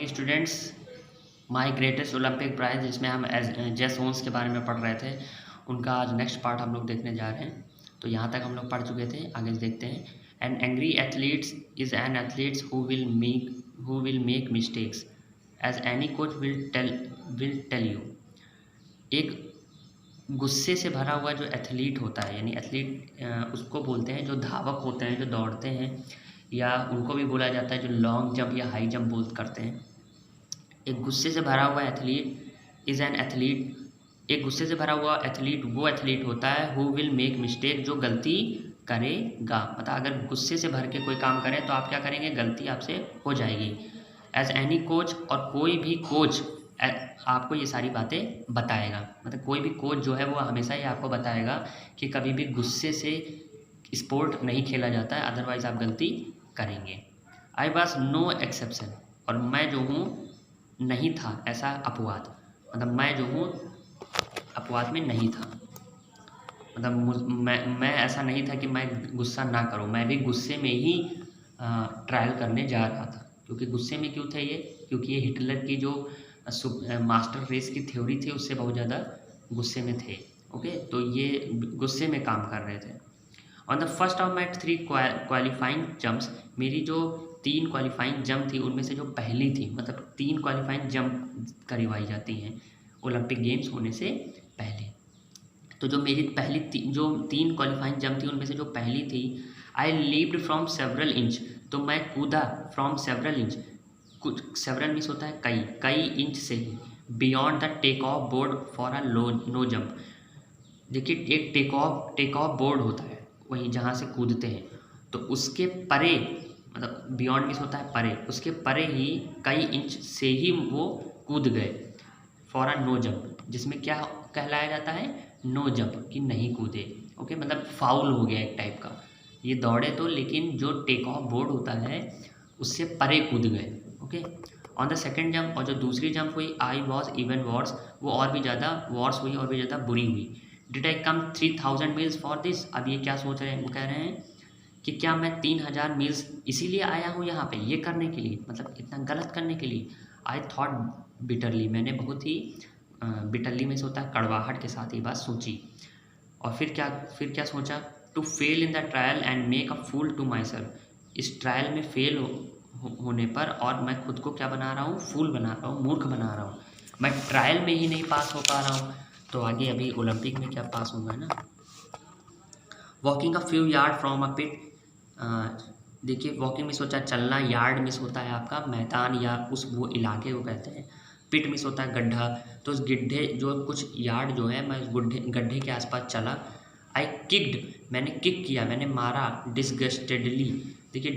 Morning students. My greatest Olympic prize जिसमें हम जेस ओन्स के बारे में पढ़ रहे थे, उनका आज नेक्स्ट पार्ट हम लोग देखने जा रहे हैं। तो यहाँ तक हम लोग पढ़ चुके थे, आगे देखते हैं। An angry athletes is an athletes who will make mistakes as any coach will tell you. एक गुस्से से भरा हुआ जो एथलीट होता है, यानी एथलीट उसको बोलते हैं जो धावक होते हैं, जो दौड़ते हैं, या उनको भी बोला जाता है जो लॉन्ग जंप या हाई जंप बोल करते हैं। एक गुस्से से भरा हुआ एथलीट इज़ एन एथलीट। एक गुस्से से भरा हुआ एथलीट वो एथलीट होता है हु विल मेक मिस्टेक, जो गलती करेगा। मतलब अगर गुस्से से भर के कोई काम करें तो आप क्या करेंगे, गलती आपसे हो जाएगी। एज एनी कोच, और कोई भी कोच आपको ये सारी बातें बताएगा। मतलब कोई भी कोच जो है वो हमेशा ही आपको बताएगा कि कभी भी गुस्से से स्पोर्ट नहीं खेला जाता है, अदरवाइज़ आप गलती करेंगे। आई वॉज नो एक्सेप्शन, और मैं जो हूँ नहीं था ऐसा अपवाद। मतलब मैं जो हूँ अपवाद में नहीं था। मतलब मैं ऐसा नहीं था कि मैं गुस्सा ना करूँ, मैं भी गुस्से में ही ट्रायल करने जा रहा था। क्योंकि गुस्से में क्यों थे ये, क्योंकि ये हिटलर की जो मास्टर रेस की थ्योरी थी उससे बहुत ज़्यादा गुस्से में थे। ओके, तो ये गुस्से में काम कर रहे थे। On the first of my 3 qualifying jumps, मेरी जो 3 क्वालिफाइंग जंप थी उनमें से जो पहली थी, मतलब 3 क्वालिफाइंग जंप करवाई जाती हैं ओलंपिक गेम्स होने से पहले। तो जो मेरी पहली जो 3 क्वालिफाइंग जंप थी उनमें से जो पहली थी, I leaped from several inch. तो मैं कूदा फ्रॉम सेवरल इंच, कुछ सेवरल मीन्स होता है कई इंच से ही, beyond the take off board for a no jump. देखिए, एक टेक ऑफ बोर्ड होता है वहीं जहाँ से कूदते हैं, तो उसके परे, मतलब बियॉन्ड मीन्स होता है परे, उसके परे ही कई इंच से ही वो कूद गए फॉर अ नो जंप, जिसमें क्या कहलाया जाता है, नो जंप, कि नहीं कूदे। ओके, मतलब फाउल हो गया एक टाइप का। ये दौड़े तो, लेकिन जो टेक ऑफ बोर्ड होता है उससे परे कूद गए। Okay, on the second jump, और जो दूसरी जंप हुई, आई वॉज इवन वॉर्स, वो और भी ज़्यादा वॉर्स हुई, और भी ज़्यादा बुरी हुई। Did I come 3000 meals for this. अब ये क्या सोच रहे हैं, वो कह रहे हैं कि क्या मैं 3000 मील्स इसीलिए आया हूँ यहाँ पे ये करने के लिए, मतलब इतना गलत करने के लिए। आई थॉट बिटरली, मैंने बहुत ही बिटरली में से होता है कड़वाहट के साथ ये बात सोची। और फिर क्या सोचा, to fail in the trial and make a fool to myself. इस ट्रायल में फेल होने पर, और मैं खुद को क्या बना रहा हूँ, फूल बना रहा हूँ, मूर्ख बना रहा हूँ। मैं ट्रायल में ही नहीं पास हो पा रहा हूँ, तो आगे अभी ओलंपिक में क्या पास होगा ना। Walking a few yard from a pit. देखिए, वॉकिंग में सोचा चलना, यार्ड मिस होता है आपका मैदान या उस वो इलाके को कहते हैं, पिट मिस होता है गड्ढा। तो उस गड्ढे जो कुछ यार्ड जो है, मैं उस गड्ढे के आसपास चला। आई किक्ड, मैंने किक किया, मैंने मारा। डिसगस्टेडली, देखिए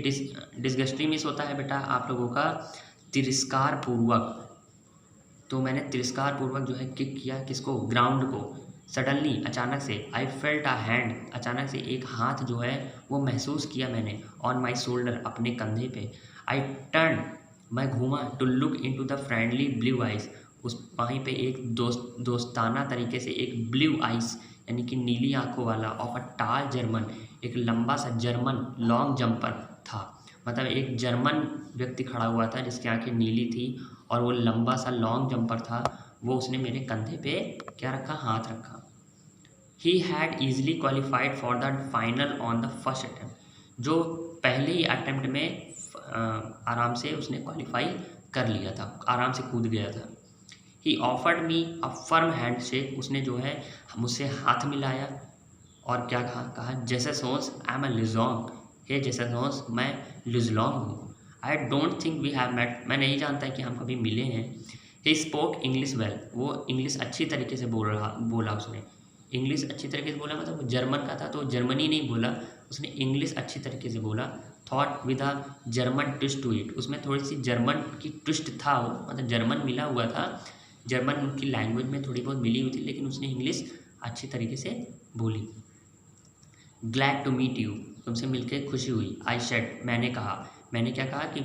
डिसगस्टली मिस होता है बेटा आप लोगों का तिरस्कार पूर्वक। तो मैंने तिरस्कार पूर्वक जो है किक किया, किसको, ग्राउंड को। सडनली, अचानक से, आई फेल्ट अ हैंड, अचानक से एक हाथ जो है वो महसूस किया मैंने, ऑन माई शोल्डर, अपने कंधे पे। आई टर्न, मैं घूमा, to look into the friendly blue eyes, उस वहीं पे एक दोस्ताना तरीके से एक ब्लू आइज, यानी कि नीली आंखों वाला, ऑफ अ टाल जर्मन, एक लंबा सा जर्मन लॉन्ग जंपर था। मतलब एक जर्मन व्यक्ति खड़ा हुआ था जिसकी आंखें नीली थी और वो लंबा सा लॉन्ग जंपर था। वो उसने मेरे कंधे पे क्या रखा, हाथ रखा। He had easily qualified for the final on the first attempt, जो पहले ही अटैम्प्ट में आराम से उसने क्वालिफाई कर लिया था, आराम से कूद गया था। ही offered me a firm hand shake, उसने जो है मुझसे हाथ मिलाया और क्या कहा जैसे सोच, आई एम अ लिजोंग, हे जैसे सोच, मैं लिजलोंग हूँ। I don't think we have met, मैं नहीं जानता कि हम कभी मिले हैं। ही स्पोक इंग्लिश वेल, वो इंग्लिश अच्छी तरीके से बोला उसने। इंग्लिश अच्छी तरीके से बोला, मतलब वो जर्मन का था तो जर्मनी नहीं बोला, उसने इंग्लिश अच्छी तरीके से बोला। Thought with a German twist to it, उसमें थोड़ी सी जर्मन की ट्विस्ट था वो, मतलब जर्मन मिला हुआ था, जर्मन उनकी लैंग्वेज में थोड़ी बहुत मिली हुई थी, लेकिन उसने इंग्लिश अच्छी तरीके से बोली। ग्लैड टू मीट यू, तुमसे मिलके खुशी हुई। आई शेड, मैंने कहा, मैंने क्या कहा कि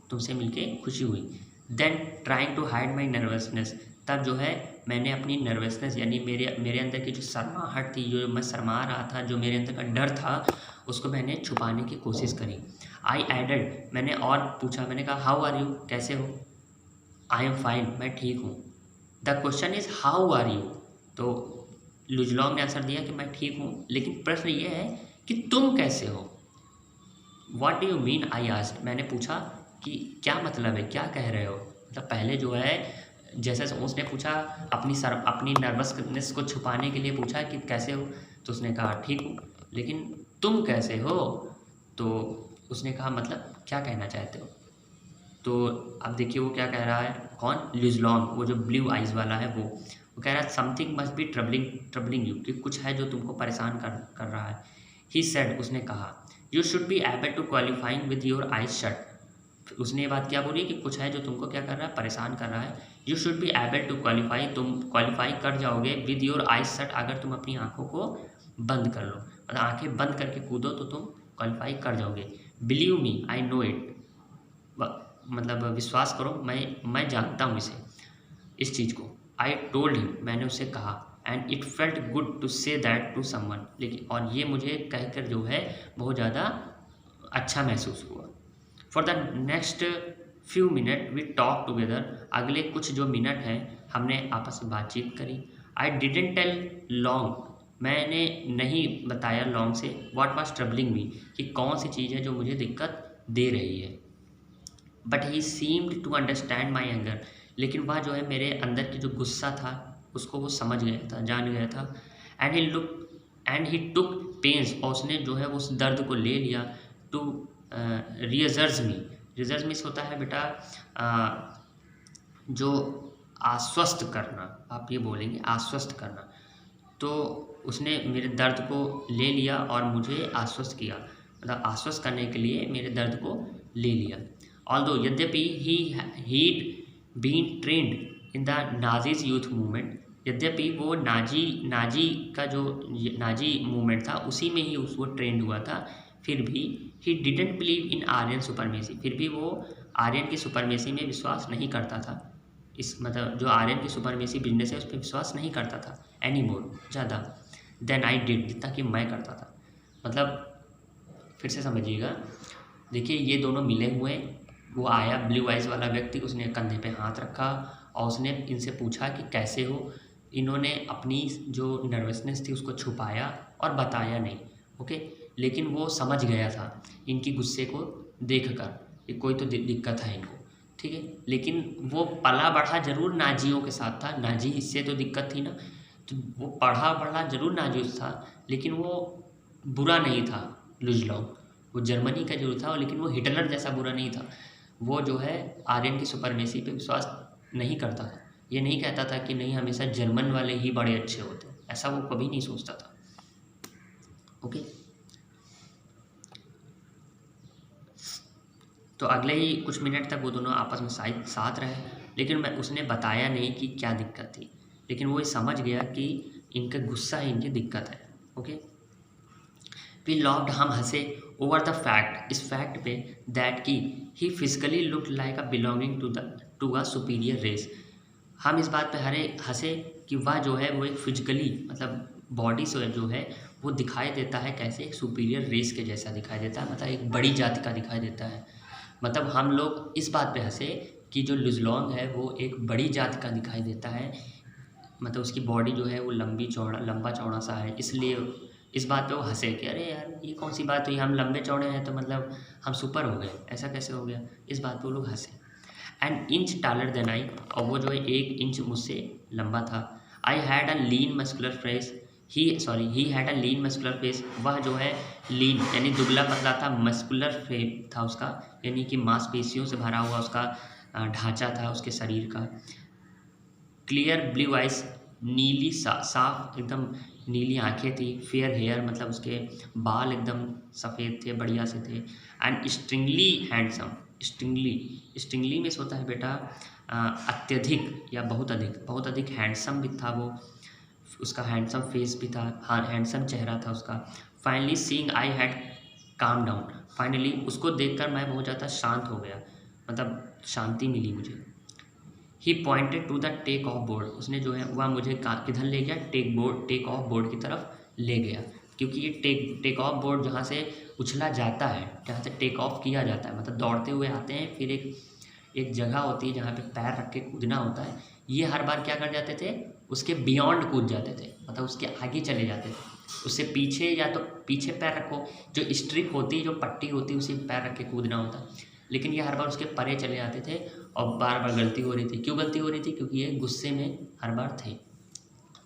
तुमसे मिलके खुशी हुई। Then trying to hide my nervousness, तब जो है मैंने अपनी नर्वसनेस, यानी मेरे अंदर की जो शर्माहट थी, जो मैं शर्मा रहा था, जो मेरे अंदर का डर था, उसको मैंने छुपाने की कोशिश करी। आई एडेड, मैंने और पूछा, मैंने कहा हाउ आर यू, कैसे हो। आई एम फाइन, मैं ठीक हूँ। The question is how are you. तो लुजलॉन्ग ने आंसर दिया कि मैं ठीक हूँ, लेकिन प्रश्न ये है कि तुम कैसे हो। What do you mean, I asked, मैंने पूछा कि क्या मतलब है, क्या कह रहे हो। मतलब पहले जो है जैसे उसने पूछा अपनी नर्वसनेस को छुपाने के लिए पूछा कि कैसे हो, तो उसने कहा ठीक हूँ, लेकिन तुम कैसे हो, तो उसने कहा मतलब क्या कहना चाहते हो। तो अब देखिए वो क्या कह रहा है, कौन, लुजलॉन्ग, वो जो ब्लू आइज़ वाला है वो कह रहा है something must be troubling you, कि कुछ है जो तुमको परेशान कर रहा है। ही सेड, उसने कहा, you should be able to qualifying with your eyes shut. उसने ये बात क्या बोली कि कुछ है जो तुमको क्या कर रहा है, परेशान कर रहा है। You should be able to qualify, तुम क्वालिफाई कर जाओगे विद योर आइज शट, अगर तुम अपनी आंखों को बंद कर लो, मतलब आंखें बंद करके कूदो तो तुम क्वालिफाई कर जाओगे। Believe me I know it, मतलब विश्वास करो, मैं जानता हूँ इस चीज़ को। आई टोल्ड हिम, मैंने उसे कहा, and it felt good to say that to someone, लेकिन और ये मुझे कहकर जो है बहुत ज़्यादा अच्छा महसूस हुआ। For the next few minute we talk together, अगले कुछ जो मिनट हैं हमने आपस में बातचीत करी। आई डिडेंट टेल लॉन्ग, मैंने नहीं बताया लॉन्ग से व्हाट वाज ट्रबलिंग मी, कि कौन सी चीज़ है जो मुझे दिक्कत दे रही है। But he seemed to understand my anger, लेकिन वह जो है मेरे अंदर की जो गुस्सा था उसको वो समझ गया था, जान गया था। एंड ही टुक पेन्स, और उसने जो है उस दर्द को ले लिया। टू रियजर्स मी, रिजर्स मीस होता है बेटा जो आश्वस्त करना, आप ये बोलेंगे आश्वस्त करना। तो उसने मेरे दर्द को ले लिया और मुझे आश्वस्त किया, मतलब आश्वस्त करने के लिए मेरे दर्द को ले लिया। ऑल्दो, यद्यपि he'd been trained in the Nazis youth movement, यद्यपि वो नाजी का जो नाजी मूवमेंट था उसी में ही वो ट्रेंड हुआ था, फिर भी he didn't believe in Aryan supremacy, फिर भी वो आर्यन की सुपरमेसी में विश्वास नहीं करता था। इस मतलब जो आर्यन की सुपरमेसी बिजनेस है उस पर विश्वास नहीं करता था एनी मोर, ज़्यादा देन आई डिड, जितना कि मैं करता था। मतलब फिर से समझिएगा, देखिए ये दोनों मिले हुए, वो आया ब्लू आइज़ वाला व्यक्ति, उसने कंधे पे हाथ रखा और उसने इनसे पूछा कि कैसे हो। इन्होंने अपनी जो नर्वसनेस थी उसको छुपाया और बताया नहीं, ओके, लेकिन वो समझ गया था इनकी गुस्से को देखकर कि कोई तो दिक्कत है इनको, ठीक है। लेकिन वो पला बढ़ा जरूर नाजियों के साथ था, नाजी इससे तो दिक्कत थी ना, तो वो पढ़ा बढ़ा जरूर नाजियों से था, लेकिन वो बुरा नहीं था लुजलॉन्ग, वो जर्मनी का जो था, लेकिन वो हिटलर जैसा बुरा नहीं था। वो जो है आर्यन की सुपरमेसी पे विश्वास नहीं करता था, ये नहीं कहता था कि नहीं हमेशा जर्मन वाले ही बड़े अच्छे होते, ऐसा वो कभी नहीं सोचता था, ओके। तो अगले ही कुछ मिनट तक वो दोनों आपस में साथ रहे, लेकिन उसने बताया नहीं कि क्या दिक्कत थी, लेकिन वो ये समझ गया कि इनका गुस्सा है, इनकी दिक्कत है, ओके। वी लॉफ्ड, हम हंसे ओवर द फैक्ट, इस फैक्ट पे दैट की he physically looked like a belonging to a superior race. हम इस बात पे हंसे कि वह जो है वो एक फिजिकली मतलब बॉडी से जो है वो दिखाई देता है कैसे, एक सुपीरियर रेस के जैसा दिखाई देता है, मतलब एक बड़ी जाति का दिखाई देता है। मतलब हम लोग इस बात पे हंसे कि जो लुजलॉन्ग है वो एक बड़ी जाति का दिखाई देता है, मतलब उसकी बॉडी जो है वो लंबा चौड़ा सा है, इसलिए इस बात पे वो हंसे कि अरे यार ये कौन सी बात हुई, हम लंबे चौड़े हैं तो मतलब हम सुपर हो गए, ऐसा कैसे हो गया, इस बात पे वो लोग हंसे। And inch taller than I, और वो जो है 1 इंच मुझसे लंबा था। I had a lean muscular face, he had a lean muscular face, वह जो है लीन यानी दुबला पतला था, मस्कुलर फेस था उसका, यानी कि मांसपेशियों से भरा हुआ उसका ढांचा था उसके शरीर का। क्लियर ब्लू आइज, नीली साफ एकदम नीली आंखें थी। फेयर हेयर, मतलब उसके बाल एकदम सफ़ेद थे, बढ़िया से थे। एंड स्ट्रिंगली हैंडसम, स्ट्रिंगली में होता है बेटा अत्यधिक या बहुत अधिक हैंडसम भी था वो, उसका हैंडसम फेस भी था, हाँ हैंडसम चेहरा था उसका। Finally seeing I had calm down, finally उसको देखकर मैं बहुत ज़्यादा शांत हो गया, मतलब शांति मिली मुझे। He pointed to the take off board, उसने जो है वह मुझे किधर ले गया, टेक ऑफ बोर्ड की तरफ ले गया, क्योंकि ये टेक ऑफ बोर्ड जहाँ से उछला जाता है, जहाँ से टेक ऑफ किया जाता है, मतलब दौड़ते हुए आते हैं, फिर एक जगह होती है जहाँ पे पैर रख के कूदना होता है, ये हर बार क्या कर जाते थे, उसके बियॉन्ड कूद जाते थे, मतलब उसके आगे चले जाते थे। उससे पीछे या तो पीछे पैर रखो, जो स्ट्रिप होती, जो पट्टी होती, उसी पैर रख के कूदना होता। लेकिन ये हर बार उसके परे चले जाते थे और बार बार गलती हो रही थी। क्यों गलती हो रही थी? क्योंकि ये गुस्से में हर बार थे।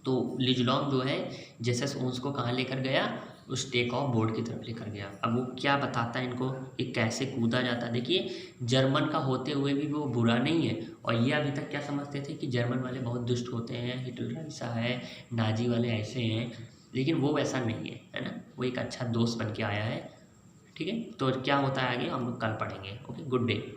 तो लिजलॉन्ग जो है जेसस ओन्स को कहाँ लेकर गया? उस टेक ऑफ बोर्ड की तरफ लेकर गया। अब वो क्या बताता है इनको कि कैसे कूदा जाता है। देखिए, जर्मन का होते हुए भी वो बुरा नहीं है, और ये अभी तक क्या समझते थे कि जर्मन वाले बहुत दुष्ट होते हैं, हिटलर ऐसा है, नाजी वाले ऐसे हैं, लेकिन वो वैसा नहीं है ना, वो एक अच्छा दोस्त बन के आया है। ठीक है, तो क्या होता है आगे हम लोग कल पढ़ेंगे। Okay, good day.